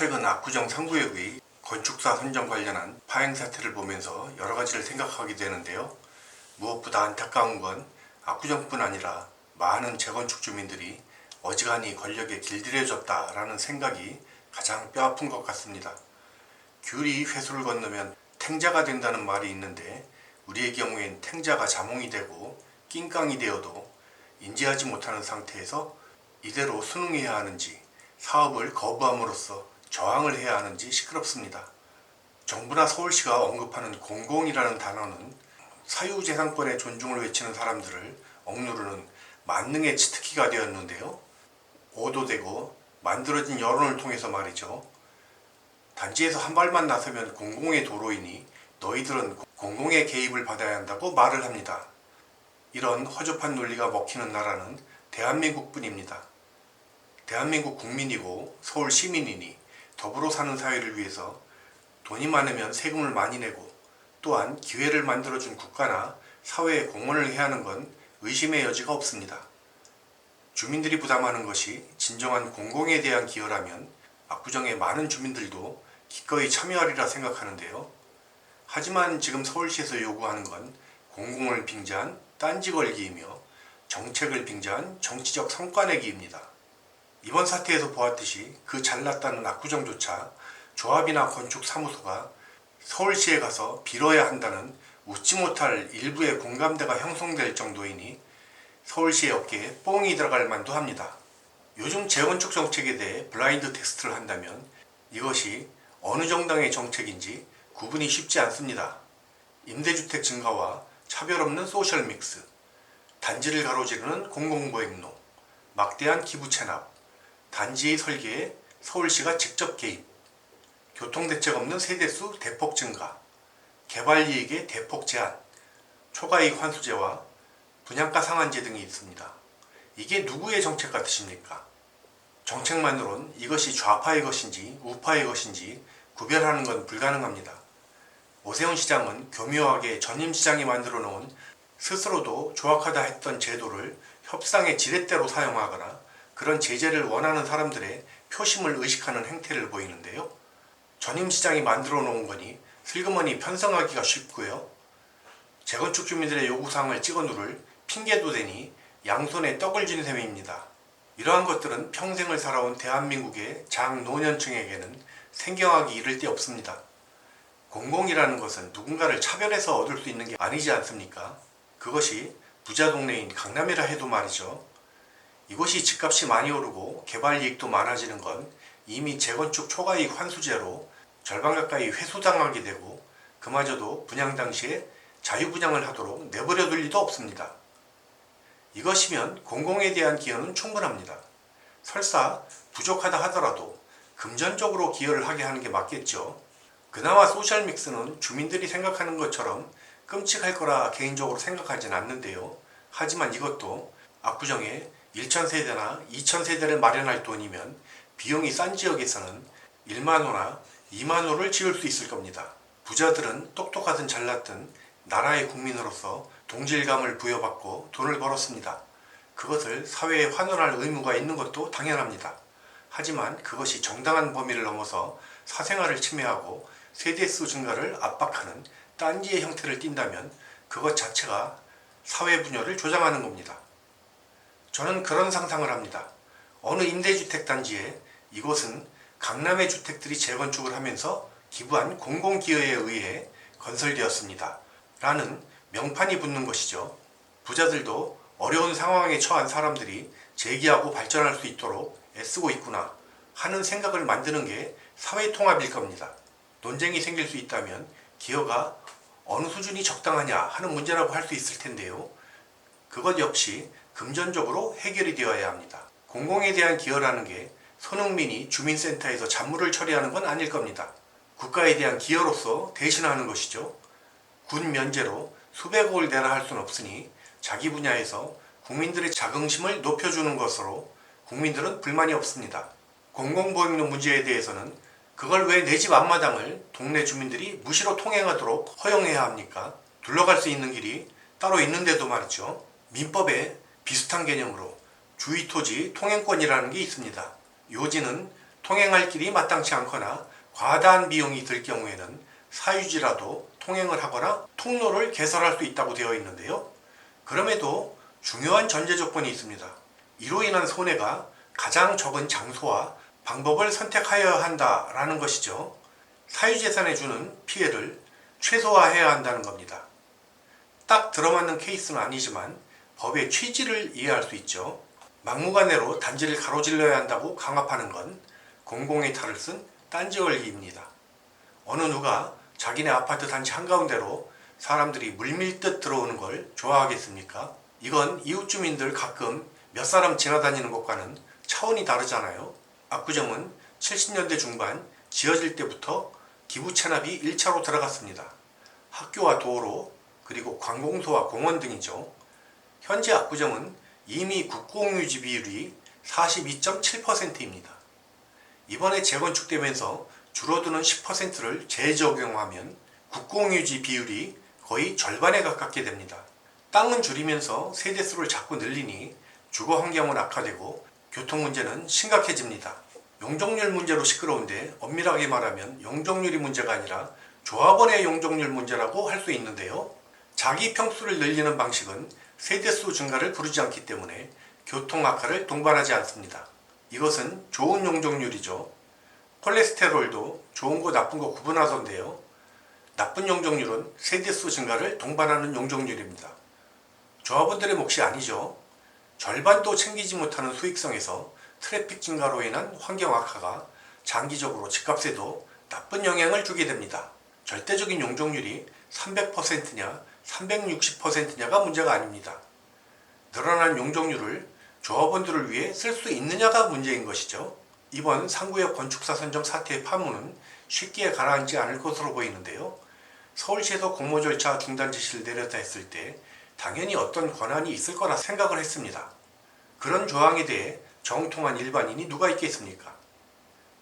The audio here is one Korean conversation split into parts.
최근 압구정 상구역의 건축사 선정 관련한 파행 사태를 보면서 여러 가지를 생각하게 되는데요. 무엇보다 안타까운 건 압구정뿐 아니라 많은 재건축 주민들이 어지간히 권력에 길들여졌다라는 생각이 가장 뼈아픈 것 같습니다. 귤이 회수를 건너면 탱자가 된다는 말이 있는데 우리의 경우엔 탱자가 자몽이 되고 낑깡이 되어도 인지하지 못하는 상태에서 이대로 순응해야 하는지 사업을 거부함으로써 저항을 해야 하는지 시끄럽습니다. 정부나 서울시가 언급하는 공공이라는 단어는 사유재산권의 존중을 외치는 사람들을 억누르는 만능의 치트키가 되었는데요. 오도되고 만들어진 여론을 통해서 말이죠. 단지에서 한 발만 나서면 공공의 도로이니 너희들은 공공의 개입을 받아야 한다고 말을 합니다. 이런 허접한 논리가 먹히는 나라는 대한민국뿐입니다. 대한민국 국민이고 서울 시민이니 더불어 사는 사회를 위해서 돈이 많으면 세금을 많이 내고 또한 기회를 만들어준 국가나 사회에 공헌을 해야 하는 건 의심의 여지가 없습니다. 주민들이 부담하는 것이 진정한 공공에 대한 기여라면 압구정의 많은 주민들도 기꺼이 참여하리라 생각하는데요. 하지만 지금 서울시에서 요구하는 건 공공을 빙자한 딴지 걸기이며 정책을 빙자한 정치적 성과 내기입니다. 이번 사태에서 보았듯이 그 잘났다는 압구정조차 조합이나 건축사무소가 서울시에 가서 빌어야 한다는 웃지 못할 일부의 공감대가 형성될 정도이니 서울시의 어깨에 뽕이 들어갈 만도 합니다. 요즘 재건축 정책에 대해 블라인드 테스트를 한다면 이것이 어느 정당의 정책인지 구분이 쉽지 않습니다. 임대주택 증가와 차별 없는 소셜 믹스, 단지를 가로지르는 공공보행로, 막대한 기부 체납, 단지의 설계에 서울시가 직접 개입, 교통대책 없는 세대수 대폭 증가, 개발이익의 대폭 제한, 초과이익 환수제와 분양가 상한제 등이 있습니다. 이게 누구의 정책 같으십니까? 정책만으론 이것이 좌파의 것인지 우파의 것인지 구별하는 건 불가능합니다. 오세훈 시장은 교묘하게 전임 시장이 만들어 놓은 스스로도 조악하다 했던 제도를 협상의 지렛대로 사용하거나 그런 제재를 원하는 사람들의 표심을 의식하는 행태를 보이는데요. 전임 시장이 만들어 놓은 거니 슬그머니 편성하기가 쉽고요. 재건축 주민들의 요구사항을 찍어 누를 핑계도 되니 양손에 떡을 쥔 셈입니다. 이러한 것들은 평생을 살아온 대한민국의 장노년층에게는 생경하기 이를 데 없습니다. 공공이라는 것은 누군가를 차별해서 얻을 수 있는 게 아니지 않습니까? 그것이 부자 동네인 강남이라 해도 말이죠. 이곳이 집값이 많이 오르고 개발이익도 많아지는 건 이미 재건축 초과이익 환수제로 절반 가까이 회수당하게 되고 그마저도 분양 당시에 자유분양을 하도록 내버려둘 리도 없습니다. 이것이면 공공에 대한 기여는 충분합니다. 설사 부족하다 하더라도 금전적으로 기여를 하게 하는 게 맞겠죠. 그나마 소셜믹스는 주민들이 생각하는 것처럼 끔찍할 거라 개인적으로 생각하진 않는데요. 하지만 이것도 압구정에 1,000세대나 2,000세대를 마련할 돈이면 비용이 싼 지역에서는 1만호나 2만호를 지을 수 있을 겁니다. 부자들은 똑똑하든 잘났든 나라의 국민으로서 동질감을 부여받고 돈을 벌었습니다. 그것을 사회에 환원할 의무가 있는 것도 당연합니다. 하지만 그것이 정당한 범위를 넘어서 사생활을 침해하고 세대수 증가를 압박하는 딴지의 형태를 띈다면 그것 자체가 사회 분열을 조장하는 겁니다. 저는 그런 상상을 합니다. 어느 임대주택 단지에 이곳은 강남의 주택들이 재건축을 하면서 기부한 공공기여에 의해 건설되었습니다. 라는 명판이 붙는 것이죠. 부자들도 어려운 상황에 처한 사람들이 재기하고 발전할 수 있도록 애쓰고 있구나 하는 생각을 만드는 게 사회통합일 겁니다. 논쟁이 생길 수 있다면 기여가 어느 수준이 적당하냐 하는 문제라고 할 수 있을 텐데요. 그것 역시 금전적으로 해결이 되어야 합니다. 공공에 대한 기여라는 게 손흥민이 주민센터에서 잡물을 처리하는 건 아닐 겁니다. 국가에 대한 기여로서 대신하는 것이죠. 군 면제로 수백억을 내라 할 수는 없으니 자기 분야에서 국민들의 자긍심을 높여주는 것으로 국민들은 불만이 없습니다. 공공보행로 문제에 대해서는 그걸 왜 내 집 앞마당을 동네 주민들이 무시로 통행하도록 허용해야 합니까? 둘러갈 수 있는 길이 따로 있는데도 말이죠. 민법에 비슷한 개념으로 주의토지 통행권이라는 게 있습니다. 요지는 통행할 길이 마땅치 않거나 과다한 비용이 들 경우에는 사유지라도 통행을 하거나 통로를 개설할 수 있다고 되어 있는데요. 그럼에도 중요한 전제 조건이 있습니다. 이로 인한 손해가 가장 적은 장소와 방법을 선택하여야 한다라는 것이죠. 사유재산에 주는 피해를 최소화해야 한다는 겁니다. 딱 들어맞는 케이스는 아니지만 법의 취지를 이해할 수 있죠. 막무가내로 단지를 가로질러야 한다고 강압하는 건 공공의 탈을 쓴 딴지걸기입니다. 어느 누가 자기네 아파트 단지 한가운데로 사람들이 물밀듯 들어오는 걸 좋아하겠습니까? 이건 이웃 주민들 가끔 몇 사람 지나다니는 것과는 차원이 다르잖아요. 압구정은 70년대 중반 지어질 때부터 기부 체납이 1차로 들어갔습니다. 학교와 도로, 그리고 관공서와 공원 등이죠. 현재 압구정은 이미 국공유지 비율이 42.7%입니다. 이번에 재건축되면서 줄어드는 10%를 재적용하면 국공유지 비율이 거의 절반에 가깝게 됩니다. 땅은 줄이면서 세대수를 자꾸 늘리니 주거 환경은 악화되고 교통 문제는 심각해집니다. 용적률 문제로 시끄러운데 엄밀하게 말하면 용적률이 문제가 아니라 조합원의 용적률 문제라고 할 수 있는데요. 자기 평수를 늘리는 방식은 세대수 증가를 부르지 않기 때문에 교통 악화를 동반하지 않습니다. 이것은 좋은 용적률이죠. 콜레스테롤도 좋은 거 나쁜 거 구분하던데요. 나쁜 용적률은 세대수 증가를 동반하는 용적률입니다. 조합원들의 몫이 아니죠. 절반도 챙기지 못하는 수익성에서 트래픽 증가로 인한 환경 악화가 장기적으로 집값에도 나쁜 영향을 주게 됩니다. 절대적인 용적률이 300%냐 360%냐가 문제가 아닙니다. 늘어난 용적률을 조합원들을 위해 쓸 수 있느냐가 문제인 것이죠. 이번 상구역 건축사 선정 사태의 파문은 쉽게 가라앉지 않을 것으로 보이는데요. 서울시에서 공모 절차 중단 지시를 내렸다 했을 때 당연히 어떤 권한이 있을 거라 생각을 했습니다. 그런 조항에 대해 정통한 일반인이 누가 있겠습니까?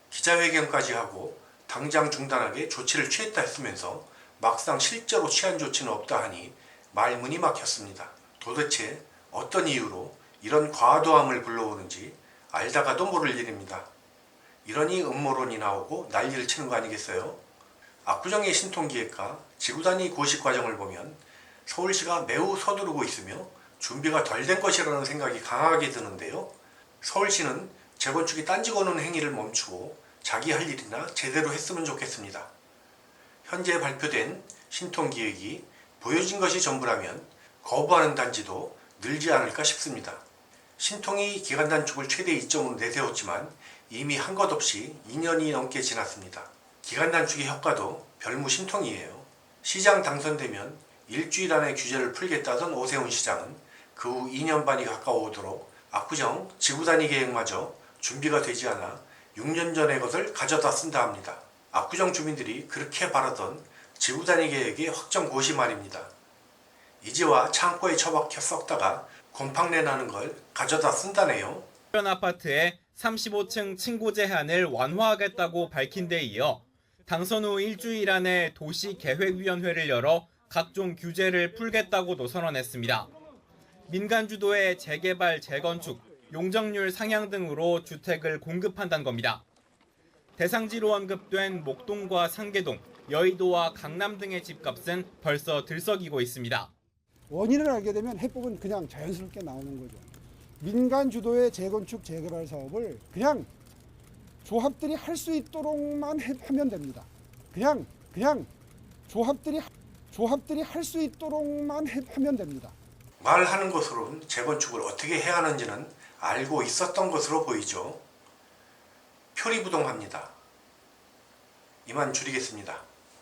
기자회견까지 하고 당장 중단하게 조치를 취했다 했으면서 막상 실제로 취한 조치는 없다 하니 말문이 막혔습니다. 도대체 어떤 이유로 이런 과도함을 불러오는지 알다가도 모를 일입니다. 이러니 음모론이 나오고 난리를 치는 거 아니겠어요? 압구정의 신통기획과 지구단위 고시 과정을 보면 서울시가 매우 서두르고 있으며 준비가 덜 된 것이라는 생각이 강하게 드는데요. 서울시는 재건축이 딴지 거는 행위를 멈추고 자기 할 일이나 제대로 했으면 좋겠습니다. 현재 발표된 신통기획이 보여진 것이 전부라면 거부하는 단지도 늘지 않을까 싶습니다. 신통이 기간 단축을 최대 2점으로 내세웠지만 이미 한 것 없이 2년이 넘게 지났습니다. 기간 단축의 효과도 별무신통이에요. 시장 당선되면 일주일 안에 규제를 풀겠다던 오세훈 시장은 그 후 2년 반이 가까워오도록 압구정 지구단위 계획마저 준비가 되지 않아 6년 전의 것을 가져다 쓴다 합니다. 압구정 주민들이 그렇게 바라던 지구단위 계획의 확정 고시 말입니다. 이제와 창고에 처박혀 썩다가 곰팡내 나는 걸 가져다 쓴다네요. 현 아파트의 35층 층고 제한을 완화하겠다고 밝힌 데 이어 당선 후 일주일 안에 도시계획위원회를 열어 각종 규제를 풀겠다고도 선언했습니다. 민간 주도의 재개발, 재건축, 용적률 상향 등으로 주택을 공급한다는 겁니다. 대상지로 언급된 목동과 상계동, 여의도와 강남 등의 집값은 벌써 들썩이고 있습니다. 원인을 알게 되면 해법은 그냥 자연스럽게 나오는 거죠. 민간 주도의 재건축, 재개발 사업을 그냥 조합들이 할 수 있도록만 하면 됩니다. 그냥 조합들이 할 수 있도록만 하면 됩니다. 말하는 것으로는 재건축을 어떻게 해야 하는지는 알고 있었던 것으로 보이죠. 표리부동합니다. 이만 줄이겠습니다.